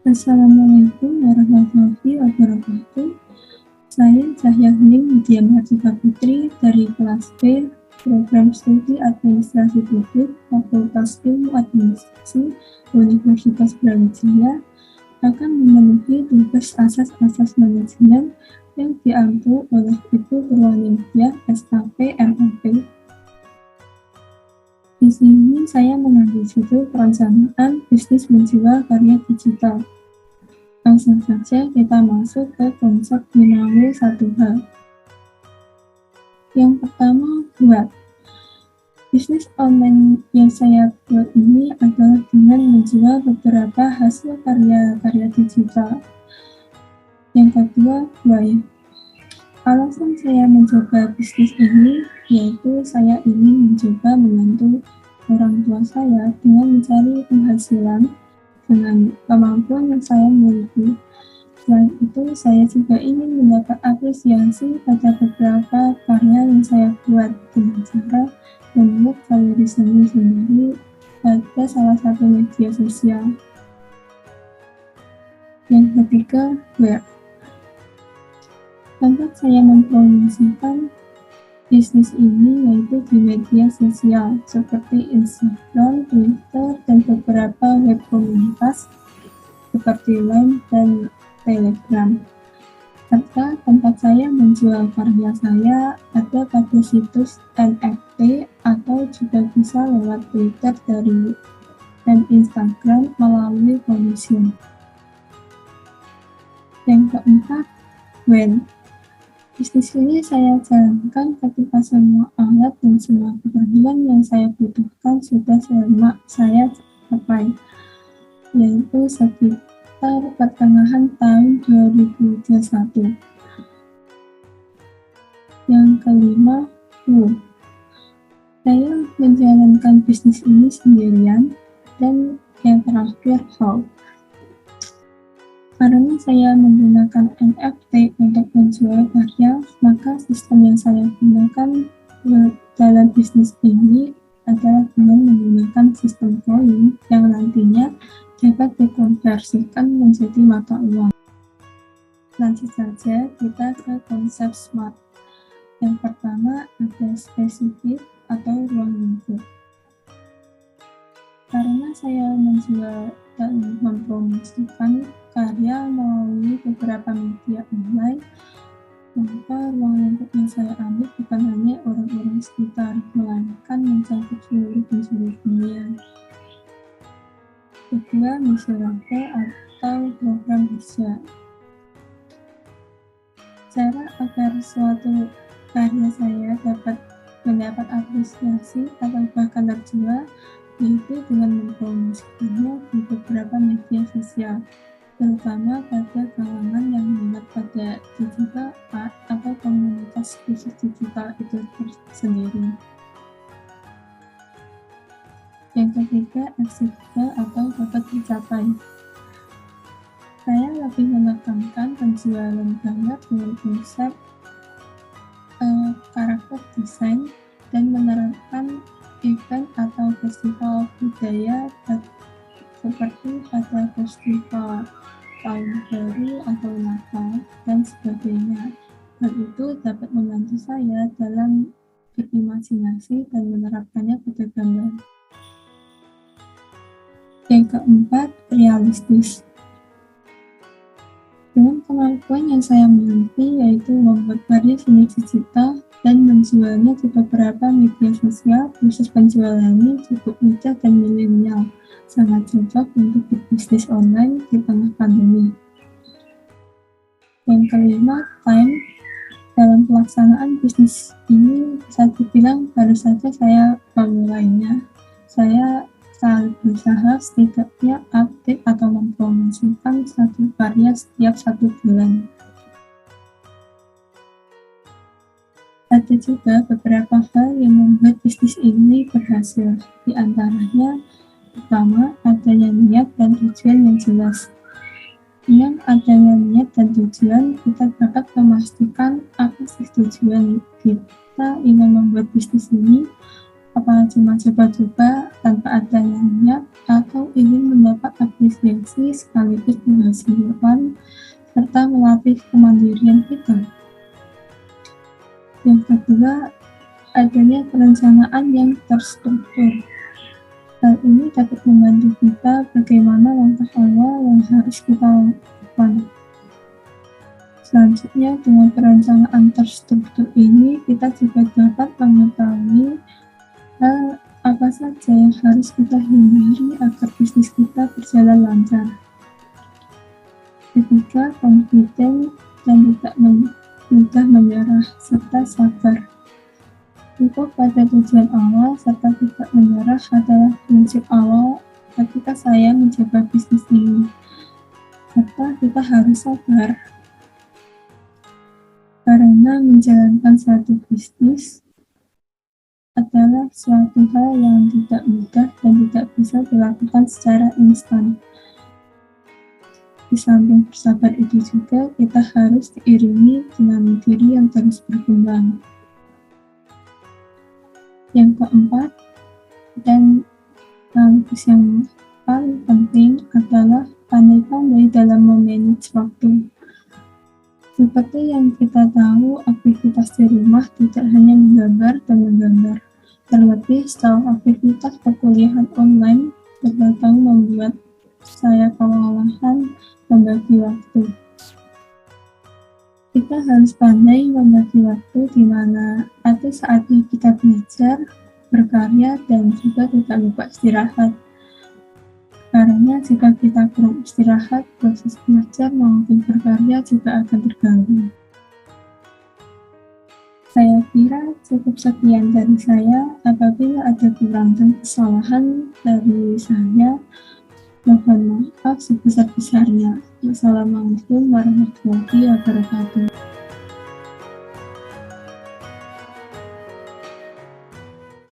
Assalamualaikum warahmatullahi wabarakatuh. Saya Cahya Hening Widya Mahardika Putri dari kelas B, Program Studi Administrasi Publik, Fakultas Ilmu Administrasi, Universitas Brawijaya, akan memenuhi tugas asas-asas manajemen yang diampu oleh Ibu Purwaningtya, SKP, MAP. Di sini saya mengambil judul perencanaan bisnis menjual karya digital. Langsung saja kita masuk ke konsep binawi 1H. Yang pertama, buat. Bisnis online yang saya buat ini adalah dengan menjual beberapa hasil karya-karya digital. Yang kedua, why. Alasan saya mencoba bisnis ini yaitu saya ingin mencoba membantu orang tua saya dengan mencari penghasilan dengan kemampuan yang saya miliki. Selain itu, saya juga ingin mendapat apresiasi pada beberapa karya yang saya buat dengan cara membuat karya sendiri pada salah satu media sosial. Yang ketiga, web. Tempat saya mempromosikan bisnis ini yaitu di media sosial seperti Instagram, Twitter, dan beberapa web komunitas seperti Line dan Telegram. Serta tempat saya menjual karya saya ada pada situs NFT atau juga bisa lewat Twitter dan Instagram melalui komision. Yang keempat, when. Bisnis ini saya jalankan ketika semua alat dan semua kebutuhan yang saya butuhkan sudah saya capai, yaitu sekitar pertengahan tahun 2021. Yang kelima, saya menjalankan bisnis ini sendirian. Dan yang terakhir, how. Karena saya menggunakan NFT untuk menjual karya, maka sistem yang saya gunakan dalam bisnis ini adalah dengan menggunakan sistem koin yang nantinya dapat dikonversikan menjadi mata uang. Lanjut saja kita ke konsep SMART. Yang pertama ada spesifik atau ruang lingkup. Karena saya menjual dan mempromosikan karya melalui beberapa media online, maka ruang lingkup yang saya ambil bukan hanya orang-orang sekitar, melainkan mencakup seluruh penjuru dunia. Kedua, masyarakat atau program kerja. Cara agar suatu karya saya dapat mendapat apresiasi atau bahkan terjual yaitu dengan mempromosikannya di beberapa media sosial, terutama pada kalangan yang minat pada digital art atau komunitas khusus digital itu sendiri. Yang ketiga, aksesibel atau dapat dicapai. Saya lebih menekankan penjualan gambar dengan konsep karakter desain dan menerapkan event atau festival budaya seperti pada festival tahun baru atau Natal dan sebagainya. Hal itu dapat membantu saya dalam berimajinasi dan menerapkannya pada gambar. Yang keempat, realistis. Dengan kemampuan yang saya miliki yaitu membuat karya seni digital dan menjualnya di beberapa media sosial, proses penjualannya cukup mudah dan milenial, sangat cocok untuk bisnis online di tengah pandemi. Yang kelima, time. Dalam pelaksanaan bisnis ini bisa dibilang baru saja saya memulainya. Saya selalu berusaha setidaknya update atau mempromosikan satu karya setiap 1 bulan. Ada juga beberapa hal yang membuat bisnis ini berhasil. Di antaranya, pertama, adanya niat dan tujuan yang jelas. Dengan adanya niat dan tujuan, kita dapat memastikan apa sih tujuan kita ingin membuat bisnis ini, Apa cuma coba-coba tanpa ada yang niat, atau ingin mendapat apresiasi sekaligus menghasilkan serta melatih kemandirian kita? Yang kedua, adanya perencanaan yang terstruktur. Hal ini dapat membantu kita bagaimana langkah awal yang harus kita lakukan. Selanjutnya, dengan perencanaan terstruktur ini, kita juga dapat mengetahui hal apa saja yang harus kita hindari agar bisnis kita berjalan lancar. Ketiga, confident dan tidak mudah menyerah serta sabar. Cukup pada tujuan awal serta tidak menyerah adalah prinsip awal ketika saya mencoba bisnis ini. Serta kita harus sabar. Karena menjalankan suatu bisnis adalah suatu hal yang tidak mudah dan tidak bisa dilakukan secara instan. Di samping bersabar itu juga, kita harus diiringi dengan diri yang terus berkembang. Yang keempat, dan sekaligus yang paling penting adalah pandai-pandai dalam memanage waktu. Seperti yang kita tahu, aktivitas di rumah tidak hanya menggambar dan menggambar. Terlebih setelah aktivitas perkuliahan online terkadang membuat saya kewalahan membagi waktu. Kita harus pandai membagi waktu di mana ada saatnya kita belajar, berkarya, dan juga tidak lupa istirahat. Karena jika kita kurang istirahat, proses belajar maupun berkarya juga akan terganggu. Saya kira cukup sekian dari saya. Apabila ada kurang dan kesalahan dari saya, mohon maaf sebesar-besarnya. Wassalamualaikum warahmatullahi wabarakatuh.